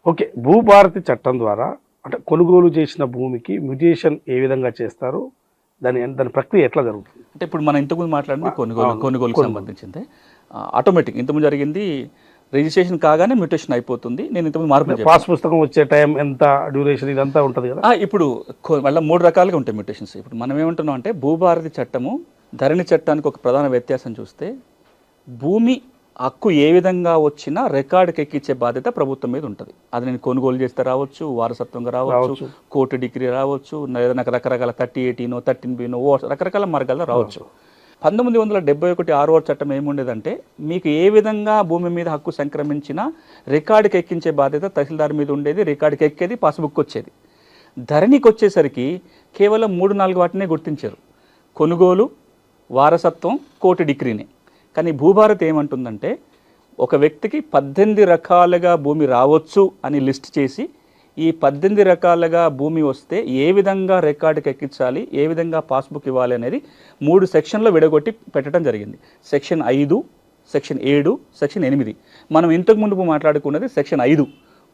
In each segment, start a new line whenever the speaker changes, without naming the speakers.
Okay. Bhubharati చట్టం ద్వారా అంటే కొనుగోలు చేసిన భూమికి మ్యుటేషన్ ఏ విధంగా చేస్తారు? దాని ప్రక్రియ ఎట్లా జరుగుతుంది?
అంటే ఇప్పుడు మనం ఇంతకుముందు మాట్లాడింది కొనుగోలుకు సంబంధించింది. ఆటోమేటిక్ ఇంతకుముందు జరిగింది రిజిస్ట్రేషన్ కాగానే మ్యూటేషన్ అయిపోతుంది. నేను ఇంతకుముందు మార్పు
పాస్ పుస్తకం వచ్చే టైం ఎంత, డ్యూరేషన్ ఇదంతా ఉంటుంది కదా.
ఇప్పుడు మళ్ళీ 3 రకాలుగా ఉంటాయి మ్యూటేషన్స్. ఇప్పుడు మనం ఏమంటున్నాం అంటే భూభారతి చట్టము ధరణి చట్టానికి ఒక ప్రధాన వ్యత్యాసం చూస్తే భూమి హక్కు ఏ విధంగా వచ్చినా రికార్డుకి ఎక్కించే బాధ్యత ప్రభుత్వం మీద ఉంటుంది. అది నేను కొనుగోలు చేస్తే రావచ్చు, వారసత్వంగా రావచ్చు, కోర్టు డిగ్రీ రావచ్చు, ఏదైనా రకరకాల 30/18 13B రకరకాల మార్గాల్లో రావచ్చు. 1971 6వ చట్టం ఏముండేదంటే మీకు ఏ విధంగా భూమి మీద హక్కు సంక్రమించినా రికార్డుకి ఎక్కించే బాధ్యత తహసీల్దార్ మీద ఉండేది. రికార్డుకి ఎక్కేది, పాస్బుక్ వచ్చేది. ధరణికి వచ్చేసరికి కేవలం 3-4 వాటినే గుర్తించారు: కొనుగోలు, వారసత్వం, కోర్టు డిగ్రీని. కానీ భూభారతి ఏమంటుందంటే ఒక వ్యక్తికి 18 రకాలుగా భూమి రావచ్చు అని లిస్ట్ చేసి ఈ 18 రకాలుగా భూమి వస్తే ఏ విధంగా రికార్డుకి ఎక్కించాలి, ఏ విధంగా పాస్బుక్ ఇవ్వాలి అనేది 3 సెక్షన్లో విడగొట్టి పెట్టడం జరిగింది. Section 5, section 7, section 8. మనం ఇంతకు ముందు మాట్లాడుకున్నది సెక్షన్ 5.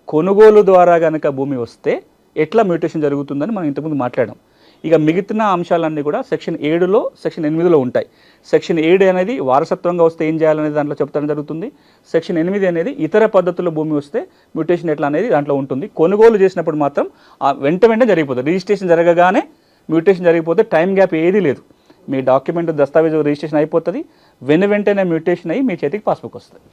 కొనుగోలు ద్వారా కనుక భూమి వస్తే ఎట్లా మ్యూటేషన్ జరుగుతుందని మనం ఇంతకుముందు మాట్లాడాం. ఇక మిగతా అంశాలన్నీ కూడా సెక్షన్ 7లో, సెక్షన్ 8లో ఉంటాయి. సెక్షన్ 7 అనేది వారసత్వంగా వస్తే ఏం చేయాలనేది దాంట్లో చెప్తాను జరుగుతుంది. సెక్షన్ 8 అనేది ఇతర పద్ధతుల్లో భూమి వస్తే మ్యూటేషన్ ఎట్లా అనేది దాంట్లో ఉంటుంది. కొనుగోలు చేసినప్పుడు మాత్రం వెంటనే జరిగిపోతుంది. రిజిస్ట్రేషన్ జరగగానే మ్యూటేషన్ జరిగిపోతే టైం గ్యాప్ ఏదీ లేదు. మీ డాక్యుమెంట్ దస్తావేజు రిజిస్ట్రేషన్ అయిపోతుంది, వెంటనే మ్యూటేషన్ అయ్యి మీ చేతికి పాస్బుక్ వస్తుంది.